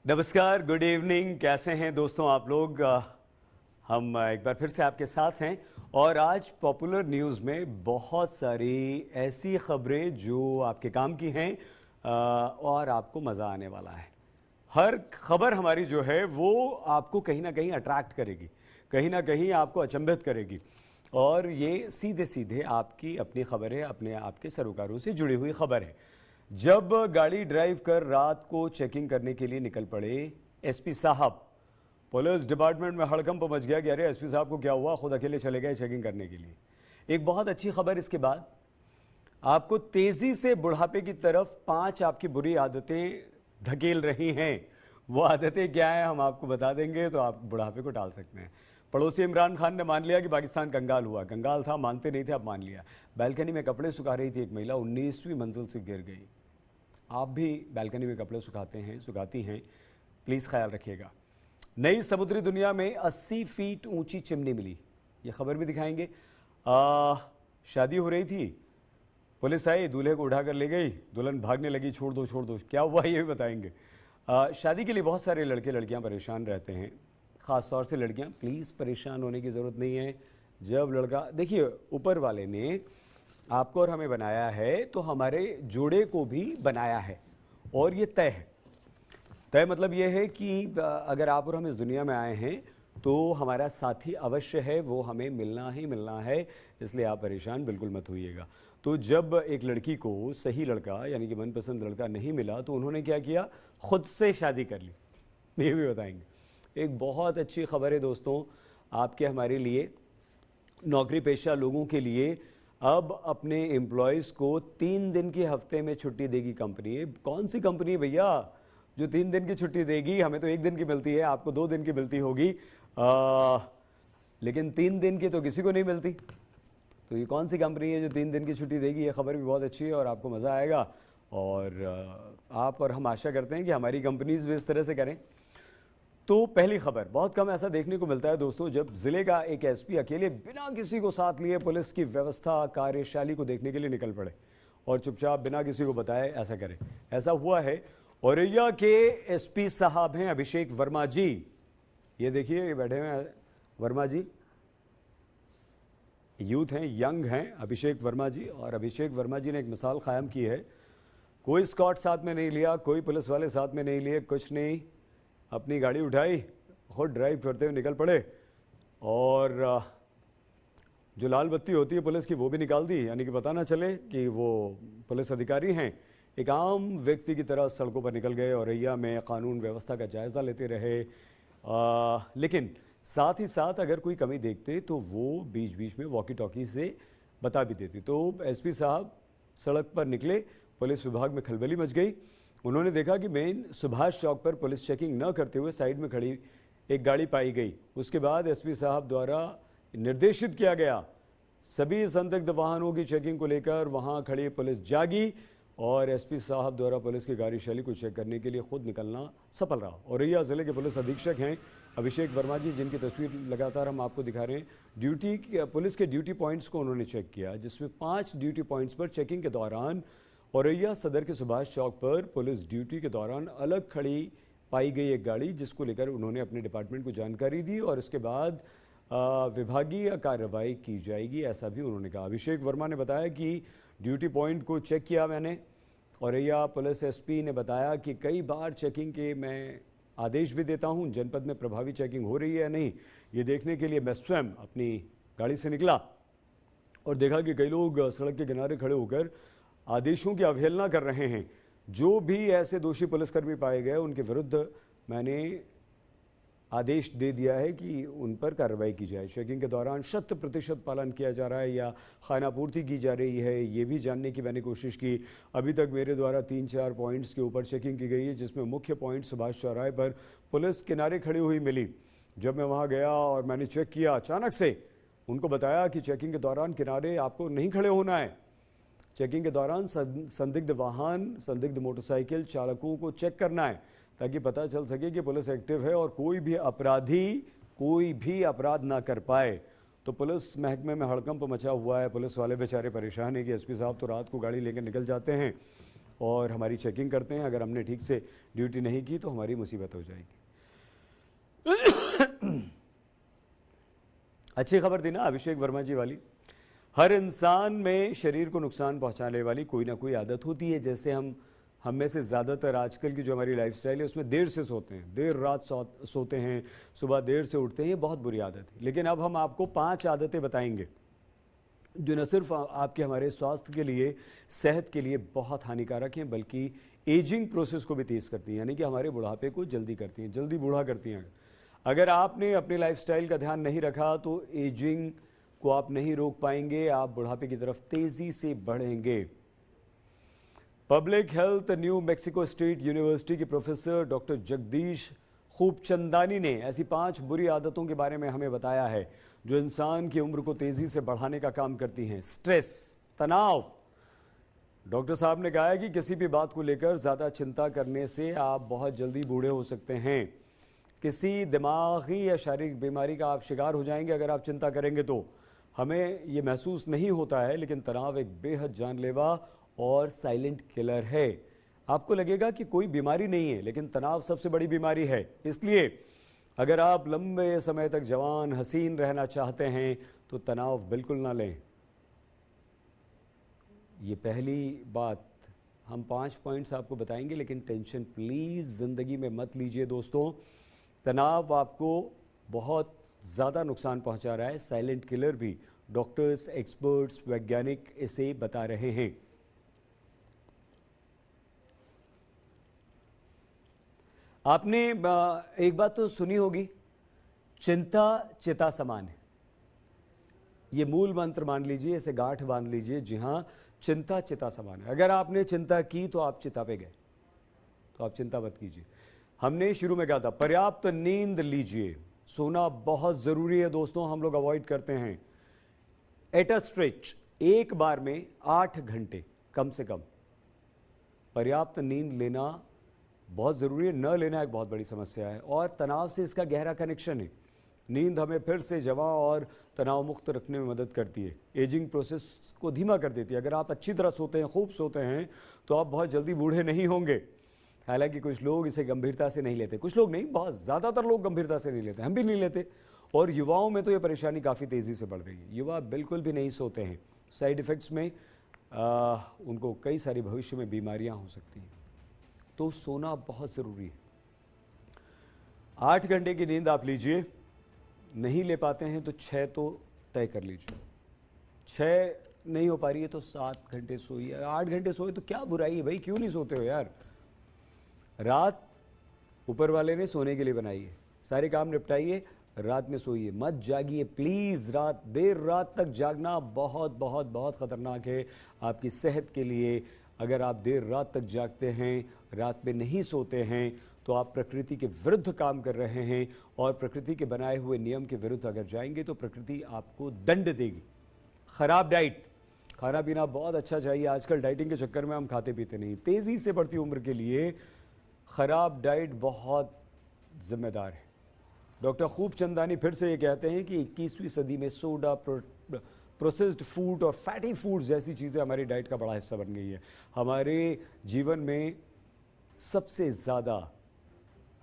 नमस्कार, good evening. कैसे हैं दोस्तों आप लोग? हम एक बार फिर से आपके साथ हैं और आज पॉपुलर न्यूज़ में बहुत सारी ऐसी खबरें जो आपके काम की हैं और आपको मज़ा आने वाला है। हर खबर हमारी जो है वो आपको कहीं ना कहीं अट्रैक्ट करेगी, कहीं ना कहीं आपको अचंभित करेगी और ये सीधे सीधे आपकी अपनी खबर है, अपने आपके सरोकारों से जुड़ी हुई खबर है। जब गाड़ी ड्राइव कर रात को चेकिंग करने के लिए निकल पड़े एसपी साहब, पुलिस डिपार्टमेंट में हड़कंप मच गया कि अरे एसपी साहब को क्या हुआ, खुद अकेले चले गए चेकिंग करने के लिए। एक बहुत अच्छी खबर इसके बाद, आपको तेजी से बुढ़ापे की तरफ 5 आपकी बुरी आदतें धकेल रही हैं। वो आदतें क्या हैं हम आपको बता देंगे तो आप बुढ़ापे को टाल सकते हैं। पड़ोसी इमरान खान ने मान लिया कि पाकिस्तान कंगाल हुआ, कंगाल था, मानते नहीं थे, अब मान लिया। बैल्कनी में कपड़े सुखा रही थी एक महिला, 19वीं मंजिल से गिर गई। आप भी बैल्कनी में कपड़े सुखाते हैं, सुखाती हैं, प्लीज़ ख्याल रखिएगा। नई समुद्री दुनिया में 80 फीट ऊंची चिमनी मिली, ये खबर भी दिखाएंगे। शादी हो रही थी, पुलिस आई, दूल्हे को उठाकर ले गई, दुल्हन भागने लगी, छोड़ दो छोड़ दो, क्या हुआ ये भी बताएंगे। शादी के लिए बहुत सारे लड़के लड़कियां परेशान रहते हैं, ख़ास तौर से लड़कियां। प्लीज़ परेशान होने की ज़रूरत नहीं है। जब लड़का, देखिए ऊपर वाले ने आपको और हमें बनाया है तो हमारे जोड़े को भी बनाया है और ये तय है। तय मतलब ये है कि अगर आप और हम इस दुनिया में आए हैं तो हमारा साथी अवश्य है, वो हमें मिलना ही मिलना है, इसलिए आप परेशान बिल्कुल मत होइएगा। तो जब एक लड़की को सही लड़का यानी कि मनपसंद लड़का नहीं मिला तो उन्होंने क्या किया, खुद से शादी कर ली, ये भी बताएंगे। एक बहुत अच्छी खबर है दोस्तों आपके हमारे लिए, नौकरी पेशा लोगों के लिए। अब अपने एम्प्लॉयज़ को 3 दिन की हफ्ते में छुट्टी देगी कंपनी। कौन सी कंपनी भैया जो 3 दिन की छुट्टी देगी? हमें तो 1 दिन की मिलती है, आपको 2 दिन की मिलती होगी, लेकिन 3 दिन की तो किसी को नहीं मिलती। तो ये कौन सी कंपनी है जो 3 दिन की छुट्टी देगी? ये खबर भी बहुत अच्छी है और आपको मज़ा आएगा और आप और हम आशा करते हैं कि हमारी कंपनीज भी इस तरह से करें। तो पहली खबर, बहुत कम ऐसा देखने को मिलता है दोस्तों जब जिले का एक एसपी अकेले बिना किसी को साथ लिए पुलिस की व्यवस्था कार्यशैली को देखने के लिए निकल पड़े और चुपचाप बिना किसी को बताए ऐसा करे। ऐसा हुआ है। औरैया के एसपी साहब हैं अभिषेक वर्मा जी, ये देखिए ये बैठे हुए हैं वर्मा जी, यूथ हैं, यंग हैं अभिषेक वर्मा जी। और अभिषेक वर्मा जी ने एक मिसाल कायम की है, कोई स्कॉट साथ में नहीं लिया, कोई पुलिस वाले साथ में नहीं लिए, कुछ नहीं, अपनी गाड़ी उठाई, खुद ड्राइव करते हुए निकल पड़े और जो लाल बत्ती होती है पुलिस की वो भी निकाल दी, यानी कि पता ना चले कि वो पुलिस अधिकारी हैं। एक आम व्यक्ति की तरह सड़कों पर निकल गए, औरैया में कानून व्यवस्था का जायज़ा लेते रहे। लेकिन साथ ही साथ अगर कोई कमी देखते तो वो बीच बीच में वॉकी टॉकी से बता भी देती। तो एसपी साहब सड़क पर निकले, पुलिस विभाग में खलबली मच गई। उन्होंने देखा कि मेन सुभाष चौक पर पुलिस चेकिंग न करते हुए साइड में खड़ी एक गाड़ी पाई गई। उसके बाद एसपी साहब द्वारा निर्देशित किया गया सभी संदिग्ध वाहनों की चेकिंग को लेकर वहां खड़ी पुलिस जागी और एसपी साहब द्वारा पुलिस की कार्यशैली को चेक करने के लिए खुद निकलना सफल रहा। औरैया जिले के पुलिस अधीक्षक हैं अभिषेक वर्मा जी, जिनकी तस्वीर लगातार हम आपको दिखा रहे हैं। पुलिस के ड्यूटी पॉइंट्स को उन्होंने चेक किया, जिसमें 5 ड्यूटी पॉइंट्स पर चेकिंग के दौरान औरैया सदर के सुभाष चौक पर पुलिस ड्यूटी के दौरान अलग खड़ी पाई गई एक गाड़ी, जिसको लेकर उन्होंने अपने डिपार्टमेंट को जानकारी दी और इसके बाद विभागीय कार्रवाई की जाएगी, ऐसा भी उन्होंने कहा। अभिषेक वर्मा ने बताया कि ड्यूटी पॉइंट को चेक किया मैंने। औरैया पुलिस एसपी ने बताया कि कई बार चेकिंग के मैं आदेश भी देता हूं, जनपद में प्रभावी चेकिंग हो रही है या नहीं, ये देखने के लिए मैं स्वयं अपनी गाड़ी से निकला और देखा कि कई लोग सड़क के किनारे खड़े होकर आदेशों की अवहेलना कर रहे हैं। जो भी ऐसे दोषी पुलिसकर्मी पाए गए उनके विरुद्ध मैंने आदेश दे दिया है कि उन पर कार्रवाई की जाए। चेकिंग के दौरान 100% पालन किया जा रहा है या खानापूर्ति की जा रही है, ये भी जानने की मैंने कोशिश की। अभी तक मेरे द्वारा 3-4 पॉइंट्स के ऊपर चेकिंग की गई है, जिसमें मुख्य पॉइंट सुभाष चौराहे पर पुलिस किनारे खड़ी हुई मिली। जब मैं वहाँ गया और मैंने चेक किया, अचानक से उनको बताया कि चेकिंग के दौरान किनारे आपको नहीं खड़े होना है। चेकिंग के दौरान संदिग्ध वाहन, संदिग्ध मोटरसाइकिल चालकों को चेक करना है ताकि पता चल सके कि पुलिस एक्टिव है और कोई भी अपराधी कोई भी अपराध ना कर पाए। तो पुलिस महकमे में हड़कंप मचा हुआ है, पुलिस वाले बेचारे परेशान हैं कि एसपी साहब तो रात को गाड़ी लेकर निकल जाते हैं और हमारी चेकिंग करते हैं। अगर हमने ठीक से ड्यूटी नहीं की तो हमारी मुसीबत हो जाएगी। अच्छी खबर दी ना अभिषेक वर्मा जी वाली। हर इंसान में शरीर को नुकसान पहुंचाने वाली कोई ना कोई आदत होती है। जैसे हम में से ज़्यादातर आजकल की जो हमारी लाइफस्टाइल है उसमें देर से सोते हैं, देर रात सोते हैं, सुबह देर से उठते हैं। ये बहुत बुरी आदत है। लेकिन अब हम आपको 5 आदतें बताएंगे जो न सिर्फ आपके हमारे स्वास्थ्य के लिए, सेहत के लिए बहुत हानिकारक हैं, बल्कि एजिंग प्रोसेस को भी तेज़ करती हैं, यानी कि हमारे बुढ़ापे को जल्दी करती हैं, जल्दी बूढ़ा करती हैं। अगर आपने अपने लाइफस्टाइल का ध्यान नहीं रखा तो एजिंग को आप नहीं रोक पाएंगे, आप बुढ़ापे की तरफ तेज़ी से बढ़ेंगे। Public health new Mexico state university के प्रोफेसर डॉक्टर जगदीश खूबचंदानी ने ऐसी 5 बुरी आदतों के बारे में हमें बताया है जो इंसान की उम्र को तेजी से बढ़ाने का काम करती हैं। स्ट्रेस, तनाव। डॉक्टर साहब ने कहा है कि किसी भी बात को लेकर ज़्यादा चिंता करने से आप बहुत जल्दी बूढ़े हो सकते हैं। किसी दिमागी या शारीरिक बीमारी का आप शिकार हो जाएंगे अगर आप चिंता करेंगे तो। हमें ये महसूस नहीं होता है, लेकिन तनाव एक बेहद जानलेवा और साइलेंट किलर है। आपको लगेगा कि कोई बीमारी नहीं है, लेकिन तनाव सबसे बड़ी बीमारी है। इसलिए अगर आप लंबे समय तक जवान हसीन रहना चाहते हैं तो तनाव बिल्कुल ना लें। ये पहली बात। हम 5 पॉइंट्स आपको बताएंगे, लेकिन टेंशन प्लीज़ ज़िंदगी में मत लीजिए दोस्तों। तनाव आपको बहुत ज़्यादा नुकसान पहुंचा रहा है, साइलेंट किलर भी। डॉक्टर्स, एक्सपर्ट्स, वैज्ञानिक इसे बता रहे हैं। आपने एक बात तो सुनी होगी, चिंता चिता समान है। ये मूल मंत्र मान लीजिए, इसे गांठ बांध लीजिए। जी हाँ, चिंता चिता समान है। अगर आपने चिंता की तो आप चिता पे गए, तो आप चिंता मत कीजिए। हमने शुरू में कहा था पर्याप्त नींद लीजिए। सोना बहुत ज़रूरी है दोस्तों, हम लोग अवॉइड करते हैं। एट अ स्ट्रेच, एक बार में 8 घंटे कम से कम पर्याप्त नींद लेना बहुत ज़रूरी है। न लेना एक बहुत बड़ी समस्या है, और तनाव से इसका गहरा कनेक्शन है। नींद हमें फिर से जवां और तनाव मुक्त रखने में मदद करती है, एजिंग प्रोसेस को धीमा कर देती है। अगर आप अच्छी तरह सोते हैं, खूब सोते हैं, तो आप बहुत जल्दी बूढ़े नहीं होंगे। हालांकि कुछ लोग इसे गंभीरता से नहीं लेते, कुछ लोग नहीं, बहुत ज़्यादातर लोग गंभीरता से नहीं लेते, हम भी नहीं लेते। और युवाओं में तो ये परेशानी काफ़ी तेज़ी से बढ़ रही है। युवा बिल्कुल भी नहीं सोते हैं। साइड इफ़ेक्ट्स में उनको कई सारी भविष्य में बीमारियां हो सकती हैं। तो सोना बहुत ज़रूरी है। 8 घंटे की नींद आप लीजिए। नहीं ले पाते हैं तो 6 तो तय कर लीजिए। 6 नहीं हो पा रही है तो 7 घंटे सोइए। 8 घंटे सोए तो क्या बुराई है भाई, क्यों नहीं सोते हो यार। रात ऊपर वाले ने सोने के लिए बनाई है, सारे काम निपटाइए, रात में सोइए, मत जागिए प्लीज़। देर रात तक जागना बहुत बहुत बहुत ख़तरनाक है आपकी सेहत के लिए। अगर आप देर रात तक जागते हैं, रात में नहीं सोते हैं, तो आप प्रकृति के विरुद्ध काम कर रहे हैं, और प्रकृति के बनाए हुए नियम के विरुद्ध अगर जाएंगे तो प्रकृति आपको दंड देगी। ख़राब डाइट, खाना पीना बहुत अच्छा चाहिए। आजकल डाइटिंग के चक्कर में हम खाते पीते नहीं। तेज़ी से बढ़ती उम्र के लिए ख़राब डाइट बहुत जिम्मेदार है। डॉक्टर खूबचंदानी फिर से ये कहते हैं कि 21वीं सदी में सोडा, प्रोसेस्ड फूड और फैटी फूड्स जैसी चीज़ें हमारी डाइट का बड़ा हिस्सा बन गई है। हमारे जीवन में सबसे ज़्यादा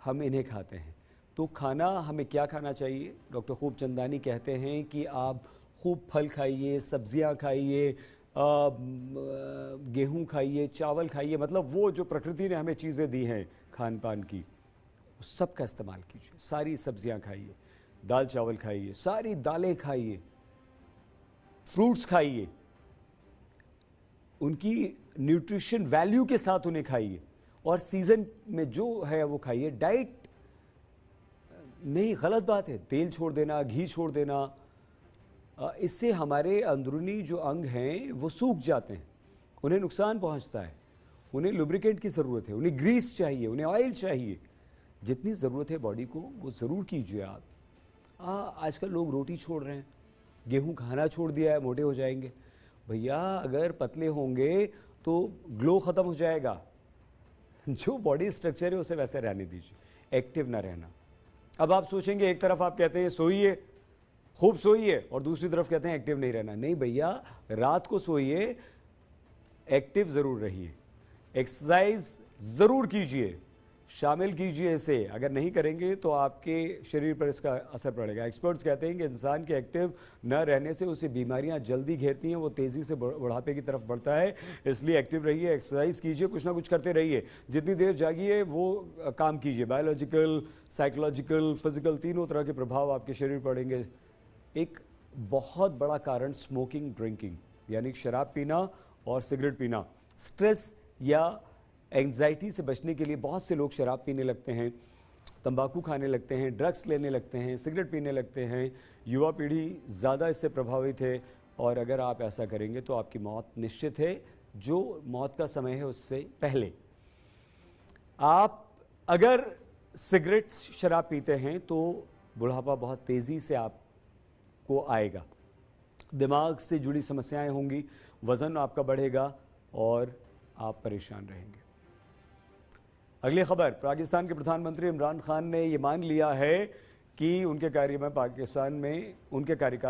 हम इन्हें खाते हैं। तो खाना हमें क्या खाना चाहिए? डॉक्टर खूबचंदानी कहते हैं कि आप खूब फल खाइए, सब्जियां खाइए, गेहूं खाइए, चावल खाइए, मतलब वो जो प्रकृति ने हमें चीज़ें दी हैं खान पान की, सब का इस्तेमाल कीजिए। सारी सब्जियां खाइए, दाल चावल खाइए, सारी दालें खाइए, फ्रूट्स खाइए, उनकी न्यूट्रिशन वैल्यू के साथ उन्हें खाइए, और सीज़न में जो है वो खाइए। डाइट नहीं, गलत बात है तेल छोड़ देना, घी छोड़ देना, इससे हमारे अंदरूनी जो अंग हैं वो सूख जाते हैं, उन्हें नुकसान पहुंचता है। उन्हें लुब्रिकेंट की ज़रूरत है, उन्हें ग्रीस चाहिए, उन्हें ऑयल चाहिए। जितनी ज़रूरत है बॉडी को वो ज़रूर कीजिए आप। आजकल लोग रोटी छोड़ रहे हैं, गेहूं खाना छोड़ दिया है, मोटे हो जाएंगे। भैया अगर पतले होंगे तो ग्लो ख़त्म हो जाएगा। जो बॉडी स्ट्रक्चर है उसे वैसे रहने दीजिए, एक्टिव ना रहना। अब आप सोचेंगे, एक तरफ आप कहते हैं सोइए, खूब सोइए, और दूसरी तरफ कहते हैं एक्टिव नहीं रहना। नहीं भैया, रात को सोइए, एक्टिव ज़रूर रहिए। एक्सरसाइज ज़रूर कीजिए, शामिल कीजिए इसे। अगर नहीं करेंगे तो आपके शरीर पर इसका असर पड़ेगा। एक्सपर्ट्स कहते हैं कि इंसान के एक्टिव न रहने से उसे बीमारियां जल्दी घेरती हैं, वो तेज़ी से बुढ़ापे की तरफ बढ़ता है। इसलिए एक्टिव रहिए, एक्सरसाइज कीजिए, कुछ ना कुछ करते रहिए। जितनी देर जागिए वो काम कीजिए। बायोलॉजिकल, साइकोलॉजिकल, फिजिकल तीनों तरह के प्रभाव आपके शरीर पर पड़ेंगे। एक बहुत बड़ा कारण स्मोकिंग, ड्रिंकिंग यानी शराब पीना और सिगरेट पीना। स्ट्रेस या एंग्जाइटी से बचने के लिए बहुत से लोग शराब पीने लगते हैं, तंबाकू खाने लगते हैं, ड्रग्स लेने लगते हैं, सिगरेट पीने लगते हैं। युवा पीढ़ी ज़्यादा इससे प्रभावित है और अगर आप ऐसा करेंगे तो आपकी मौत निश्चित है। जो मौत का समय है उससे पहले आप अगर सिगरेट, शराब पीते हैं तो बुढ़ापा बहुत तेज़ी से आपको आएगा। दिमाग से जुड़ी समस्याएं होंगी, वज़न आपका बढ़ेगा और आप परेशान रहेंगे। अगली खबर, पाकिस्तान के प्रधानमंत्री इमरान खान ने यह मान लिया है कि उनके कार्यकाल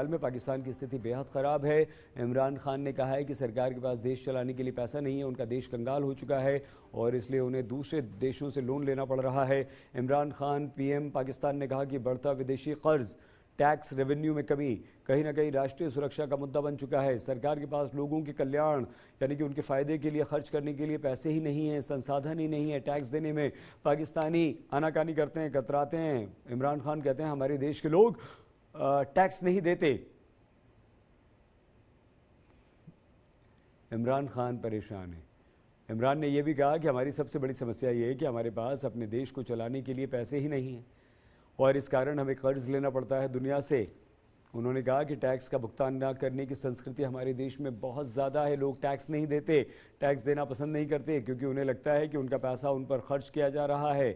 में पाकिस्तान की स्थिति बेहद ख़राब है। इमरान खान ने कहा है कि सरकार के पास देश चलाने के लिए पैसा नहीं है, उनका देश कंगाल हो चुका है और इसलिए उन्हें दूसरे देशों से लोन लेना पड़ रहा है। इमरान खान पीएम पाकिस्तान ने कहा कि बढ़ता विदेशी कर्ज, टैक्स रेवेन्यू में कमी कहीं ना कहीं राष्ट्रीय सुरक्षा का मुद्दा बन चुका है। सरकार के पास लोगों के कल्याण यानी कि उनके फ़ायदे के लिए खर्च करने के लिए पैसे ही नहीं हैं, संसाधन ही नहीं है। टैक्स देने में पाकिस्तानी आनाकानी करते हैं, कतराते हैं। इमरान खान कहते हैं हमारे देश के लोग टैक्स नहीं देते। इमरान खान परेशान है। इमरान ने यह भी कहा कि हमारी सबसे बड़ी समस्या ये है कि हमारे पास अपने देश को चलाने के लिए पैसे ही नहीं हैं और इस कारण हमें कर्ज लेना पड़ता है दुनिया से। उन्होंने कहा कि टैक्स का भुगतान न करने की संस्कृति हमारे देश में बहुत ज़्यादा है। लोग टैक्स नहीं देते, टैक्स देना पसंद नहीं करते क्योंकि उन्हें लगता है कि उनका पैसा उन पर खर्च किया जा रहा है।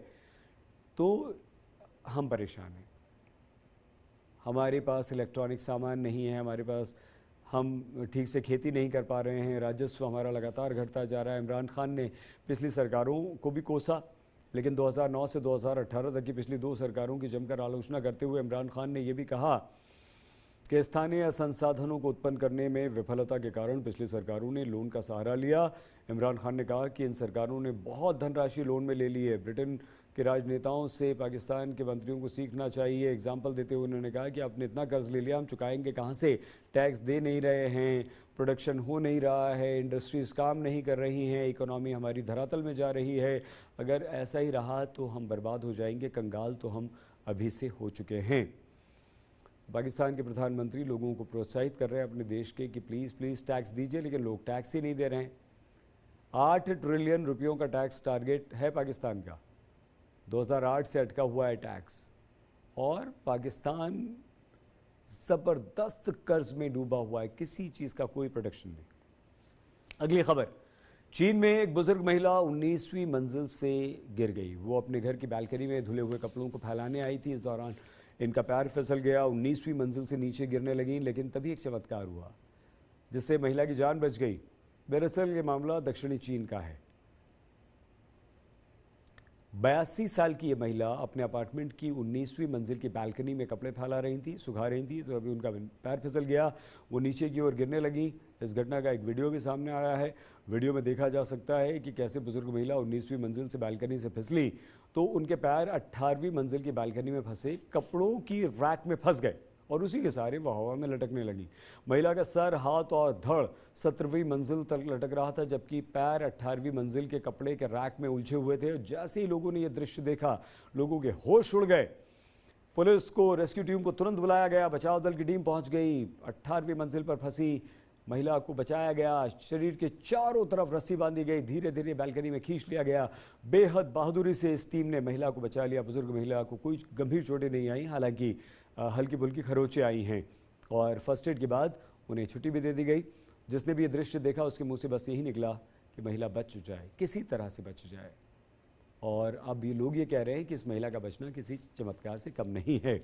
तो हम परेशान हैं, हमारे पास इलेक्ट्रॉनिक सामान नहीं है, हमारे पास, हम ठीक से खेती नहीं कर पा रहे हैं, राजस्व हमारा लगातार घटता जा रहा है। इमरान खान ने पिछली सरकारों को भी कोसा, लेकिन 2009 से 2018 तक की पिछली 2 सरकारों की जमकर आलोचना करते हुए इमरान खान ने यह भी कहा कि स्थानीय संसाधनों को उत्पन्न करने में विफलता के कारण पिछली सरकारों ने लोन का सहारा लिया। इमरान खान ने कहा कि इन सरकारों ने बहुत धनराशि लोन में ले ली है। ब्रिटेन के राजनेताओं से पाकिस्तान के मंत्रियों को सीखना चाहिए। एग्जाम्पल देते हुए उन्होंने कहा कि आपने इतना कर्ज ले लिया, हम चुकाएंगे कहाँ से? टैक्स दे नहीं रहे हैं, प्रोडक्शन हो नहीं रहा है, इंडस्ट्रीज काम नहीं कर रही हैं, इकोनॉमी हमारी धरातल में जा रही है। अगर ऐसा ही रहा तो हम बर्बाद हो जाएंगे, कंगाल तो हम अभी से हो चुके हैं। पाकिस्तान के प्रधानमंत्री लोगों को प्रोत्साहित कर रहे हैं अपने देश के कि प्लीज़ प्लीज़ टैक्स दीजिए, लेकिन लोग टैक्स ही नहीं दे रहे हैं। 8 ट्रिलियन रुपयों का टैक्स टारगेट है पाकिस्तान का, 2008 से अटका हुआ है टैक्स और पाकिस्तान ज़बरदस्त कर्ज में डूबा हुआ है, किसी चीज़ का कोई प्रोडक्शन नहीं। अगली खबर, चीन में एक बुजुर्ग महिला 19वीं मंजिल से गिर गई। वो अपने घर की बालकनी में धुले हुए कपड़ों को फैलाने आई थी। इस दौरान इनका पैर फिसल गया, 19वीं मंजिल से नीचे गिरने लगी, लेकिन तभी एक चमत्कार हुआ जिससे महिला की जान बच गई। दरअसल ये मामला दक्षिणी चीन का है। 82 साल की ये महिला अपने अपार्टमेंट की 19वीं मंजिल की बालकनी में कपड़े फैला रही थी, सुखा रही थी, तो अभी उनका पैर फिसल गया, वो नीचे की ओर गिरने लगी। इस घटना का एक वीडियो भी सामने आया है। वीडियो में देखा जा सकता है कि कैसे बुजुर्ग महिला 19वीं मंजिल से बालकनी से फिसली तो उनके पैर 18वीं मंजिल की बालकनी में फंसे कपड़ों की रैक में फंस गए और उसी के सहारे वह हवा में लटकने लगी। महिला का सर, हाथ और धड़ 17वीं मंजिल तक लटक रहा था, जबकि पैर 18वीं मंजिल के कपड़े के रैक में उलझे हुए थे। जैसे ही लोगों ने यह दृश्य देखा, लोगों के होश उड़ गए। पुलिस को, रेस्क्यू टीम को तुरंत बुलाया गया, बचाव दल की टीम पहुंच गई। 18वीं मंजिल पर फंसी महिला को बचाया गया, शरीर के चारों तरफ रस्सी बांधी गई, धीरे धीरे बालकनी में खींच लिया गया। बेहद बहादुरी से इस टीम ने महिला को बचा लिया। बुजुर्ग महिला को कोई गंभीर चोटें नहीं आई, हालांकि हल्की फुल्की खरोंचें आई हैं और फर्स्ट एड के बाद उन्हें छुट्टी भी दे दी गई। जिसने भी ये दृश्य देखा उसके मुंह से बस यही निकला कि महिला बच जाए, किसी तरह से बच जाए। और अब ये लोग ये कह रहे हैं कि इस महिला का बचना किसी चमत्कार से कम नहीं है।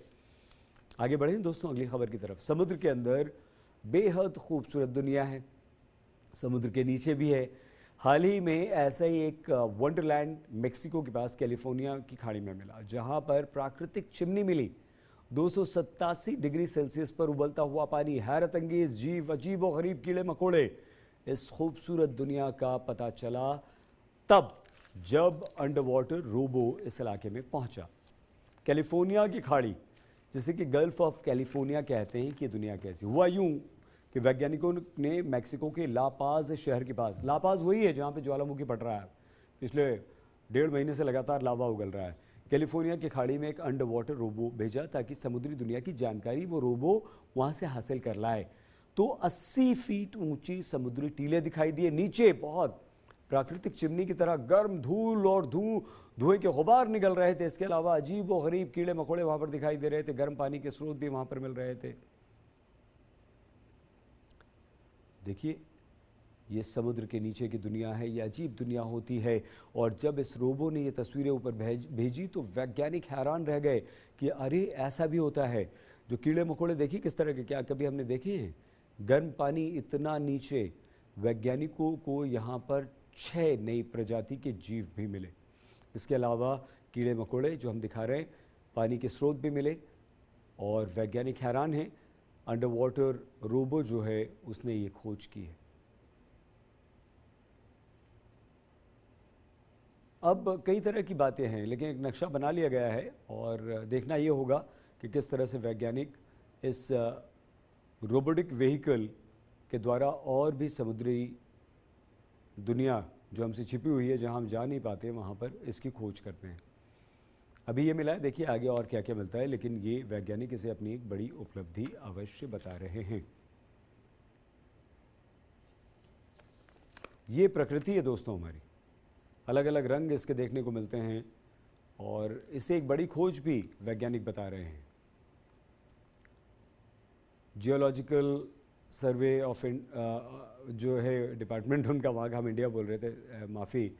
आगे बढ़ें दोस्तों अगली खबर की तरफ। समुद्र के अंदर बेहद खूबसूरत दुनिया है, समुद्र के नीचे भी है। हाल ही में ऐसा ही एक वंडरलैंड मेक्सिको के पास कैलिफोर्निया की खाड़ी में मिला, जहां पर प्राकृतिक चिमनी मिली। 287 डिग्री सेल्सियस पर उबलता हुआ पानी, हैरत अंगेज जीव, अजीब व गरीब कीड़े मकोड़े। इस खूबसूरत दुनिया का पता चला तब जब अंडर वाटर रोबो इस इलाके में पहुंचा। कैलिफोर्निया की खाड़ी, जिसे कि गल्फ ऑफ कैलिफोर्निया कहते हैं, कि दुनिया कैसी हुआ यूं कि वैज्ञानिकों ने मैक्सिको के लापाज शहर के पास, लापाज वही है जहां पे ज्वालामुखी फट रहा है, पिछले 1.5 महीने से लगातार लावा उगल रहा है, कैलिफोर्निया की खाड़ी में एक अंडर वाटर रोबो भेजा ताकि समुद्री दुनिया की जानकारी वो रोबो वहां से हासिल कर लाए। तो 80 फीट ऊंची समुद्री टीले दिखाई दिए, नीचे बहुत प्राकृतिक चिमनी की तरह गर्म धूल और धुएं के गुबार निकल रहे थे। इसके अलावा अजीब व गरीब कीड़े मकोड़े वहां पर दिखाई दे रहे थे, गर्म पानी के स्रोत भी वहां पर मिल रहे थे। देखिए, ये समुद्र के नीचे की दुनिया है, ये अजीब दुनिया होती है। और जब इस रोबो ने ये तस्वीरें ऊपर भेजी तो वैज्ञानिक हैरान रह गए कि अरे ऐसा भी होता है। जो कीड़े मकोड़े देखिए किस तरह के, क्या कभी हमने देखे हैं? गर्म पानी इतना नीचे। वैज्ञानिकों को यहाँ पर 6 नई प्रजाति के जीव भी मिले। इसके अलावा कीड़े मकोड़े जो हम दिखा रहे हैं, पानी के स्रोत भी मिले। और वैज्ञानिक हैरान हैं, अंडर वाटर रोबो जो है उसने ये खोज की है। अब कई तरह की बातें हैं, लेकिन एक नक्शा बना लिया गया है और देखना ये होगा कि किस तरह से वैज्ञानिक इस रोबोटिक व्हीकल के द्वारा और भी समुद्री दुनिया जो हमसे छिपी हुई है, जहां हम जा नहीं पाते, वहां पर इसकी खोज करते हैं। अभी ये मिला है, देखिए आगे और क्या क्या मिलता है, लेकिन ये वैज्ञानिक इसे अपनी एक बड़ी उपलब्धि अवश्य बता रहे हैं। ये प्रकृति है दोस्तों हमारी, अलग अलग रंग इसके देखने को मिलते हैं और इसे एक बड़ी खोज भी वैज्ञानिक बता रहे हैं। जियोलॉजिकल सर्वे ऑफ जो है डिपार्टमेंट उनका, वहाँ का हम इंडिया बोल रहे थे, माफ़ी,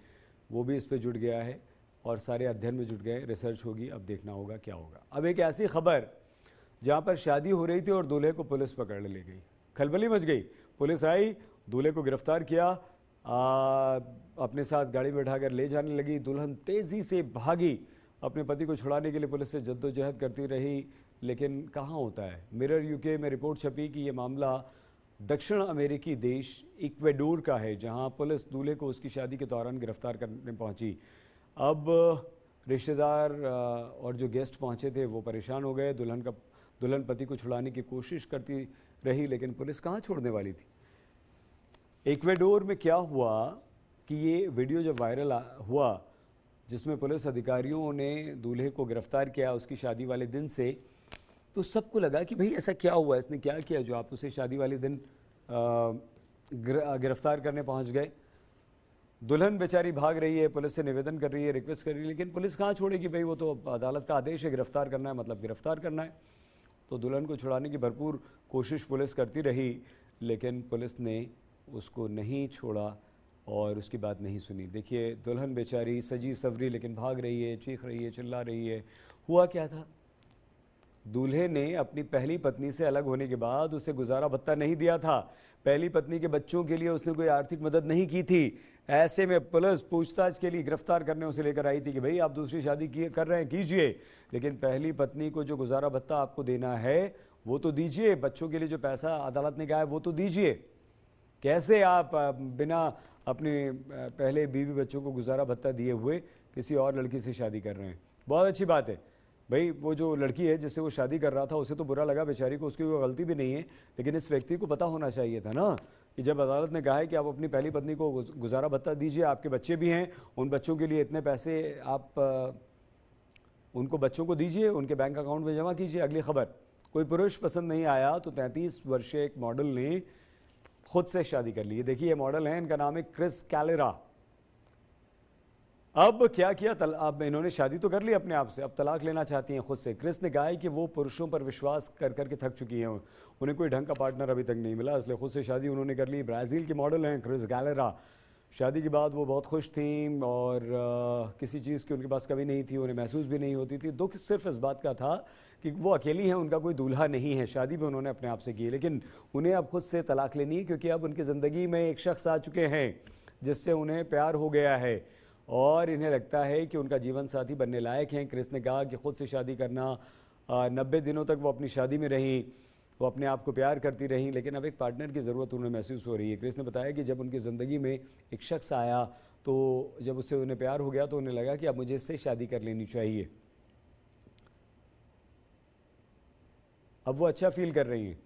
वो भी इस पे जुट गया है और सारे अध्ययन में जुट गए। रिसर्च होगी, अब देखना होगा क्या होगा। अब एक ऐसी खबर जहाँ पर शादी हो रही थी और दूल्हे को पुलिस पकड़ ले गई, खलबली मच गई। पुलिस आई, दूल्हे को गिरफ्तार किया, अपने साथ गाड़ी में बैठाकर ले जाने लगी। दुल्हन तेज़ी से भागी, अपने पति को छुड़ाने के लिए पुलिस से जद्दोजहद करती रही, लेकिन कहाँ होता है। मिरर यूके में रिपोर्ट छपी कि ये मामला दक्षिण अमेरिकी देश इक्वेडोर का है, जहां पुलिस दूल्हे को उसकी शादी के दौरान गिरफ्तार करने पहुंची। अब रिश्तेदार और जो गेस्ट पहुंचे थे वो परेशान हो गए। दुल्हन पति को छुड़ाने की कोशिश करती रही, लेकिन पुलिस कहाँ छोड़ने वाली थी। इक्वेडोर में क्या हुआ कि ये वीडियो जब वायरल हुआ, जिसमें पुलिस अधिकारियों ने दूल्हे को गिरफ्तार किया उसकी शादी वाले दिन से, तो सबको लगा कि भाई ऐसा क्या हुआ, इसने क्या किया जो आप उसे शादी वाले दिन गिरफ्तार करने पहुंच गए। दुल्हन बेचारी भाग रही है, पुलिस से निवेदन कर रही है, रिक्वेस्ट कर रही है, लेकिन पुलिस कहाँ छोड़ेगी भाई, वो तो अदालत का आदेश है, गिरफ्तार करना है मतलब गिरफ्तार करना है। तो दुल्हन को छुड़ाने की भरपूर कोशिश पुलिस करती रही, लेकिन पुलिस ने उसको नहीं छोड़ा और उसकी बात नहीं सुनी। देखिए, दुल्हन बेचारी सजी सवरी लेकिन भाग रही है, चीख रही है, चिल्ला रही है। हुआ क्या था, दूल्हे ने अपनी पहली पत्नी से अलग होने के बाद उसे गुजारा भत्ता नहीं दिया था। पहली पत्नी के बच्चों के लिए उसने कोई आर्थिक मदद नहीं की थी। ऐसे में पुलिस पूछताछ के लिए गिरफ्तार करने उसे लेकर आई थी कि भाई आप दूसरी शादी कर रहे हैं, कीजिए, लेकिन पहली पत्नी को जो गुजारा भत्ता आपको देना है वो तो दीजिए, बच्चों के लिए जो पैसा अदालत ने कहा है वो तो दीजिए। कैसे आप बिना अपने पहले बीवी बच्चों को गुजारा भत्ता दिए हुए किसी और लड़की से शादी कर रहे हैं। बहुत अच्छी बात है भाई, वो जो लड़की है जिससे वो शादी कर रहा था उसे तो बुरा लगा बेचारी को, उसकी कोई गलती भी नहीं है, लेकिन इस व्यक्ति को पता होना चाहिए था ना कि जब अदालत ने कहा है कि आप अपनी पहली पत्नी को गुजारा भत्ता दीजिए, आपके बच्चे भी हैं, उन बच्चों के लिए इतने पैसे आप उनको बच्चों को दीजिए, उनके बैंक अकाउंट में जमा कीजिए। अगली खबर, कोई पुरुष पसंद नहीं आया तो 33 वर्षीय एक मॉडल ने खुद से शादी कर ली है। देखिए, ये मॉडल है, इनका नाम है क्रिस कैलेरा। अब क्या किया, अब इन्होंने शादी तो कर ली अपने आप से, अब तलाक लेना चाहती हैं खुद से। क्रिस ने कहा है कि वो पुरुषों पर विश्वास कर करके थक चुकी हैं, उन्हें कोई ढंग का पार्टनर अभी तक नहीं मिला, इसलिए खुद से शादी उन्होंने कर ली। ब्राज़ील की मॉडल हैं क्रिस कैलेरा। शादी के बाद वो बहुत खुश थीं और किसी चीज़ की उनके पास कमी नहीं थी, उन्हें महसूस भी नहीं होती थी। दुख सिर्फ इस बात का था कि वो अकेली हैं, उनका कोई दूल्हा नहीं है। शादी भी उन्होंने अपने आप से की है, लेकिन उन्हें अब खुद से तलाक लेनी है, क्योंकि अब उनकी ज़िंदगी में एक शख्स आ चुके हैं जिससे उन्हें प्यार हो गया है और इन्हें लगता है कि उनका जीवन साथी बनने लायक हैं। क्रिस ने कहा कि खुद से शादी करना, 90 दिनों तक वो अपनी शादी में रहीं, वो अपने आप को प्यार करती रहीं, लेकिन अब एक पार्टनर की ज़रूरत उन्हें महसूस हो रही है। क्रिस ने बताया कि जब उनकी ज़िंदगी में एक शख्स आया तो जब उससे उन्हें प्यार हो गया तो उन्हें लगा कि अब मुझे इससे शादी कर लेनी चाहिए। अब वो अच्छा फील कर रही हैं।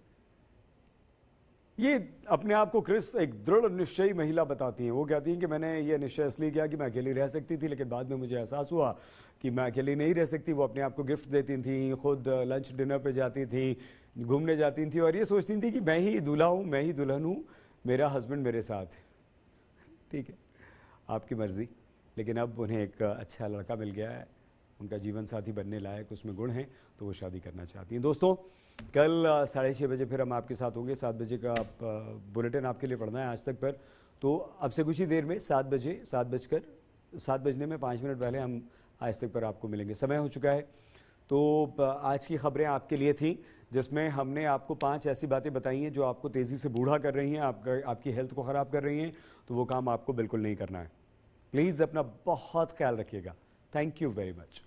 ये अपने आप को क्रिस एक दृढ़ निश्चयी महिला बताती हैं। वो कहती हैं कि मैंने ये निश्चय इसलिए किया कि मैं अकेली रह सकती थी, लेकिन बाद में मुझे एहसास हुआ कि मैं अकेली नहीं रह सकती। वो अपने आप को गिफ्ट देती थी, खुद लंच डिनर पे जाती थी, घूमने जाती थी और ये सोचती थी कि मैं ही दूल्हा हूँ, मैं ही दुल्हन हूँ, मेरा हस्बैंड मेरे साथ है। ठीक है, आपकी मर्ज़ी। लेकिन अब उन्हें एक अच्छा लड़का मिल गया है, उनका जीवन साथी बनने लायक उसमें गुण हैं, तो वो शादी करना चाहती हैं। दोस्तों, कल 6:30 बजे फिर हम आपके साथ होंगे। 7 बजे का बुलेटिन आपके लिए पढ़ना है आज तक पर। तो अब से कुछ ही देर में 7 बजने में 5 मिनट पहले हम आज तक पर आपको मिलेंगे। समय हो चुका है। तो आज की खबरें आपके लिए थी, जिसमें हमने आपको 5 ऐसी बातें बताई हैं जो आपको तेज़ी से बूढ़ा कर रही हैं, आपकी हेल्थ को ख़राब कर रही हैं। तो वो काम आपको बिल्कुल नहीं करना है। प्लीज़ अपना बहुत ख्याल रखिएगा। Thank you very much.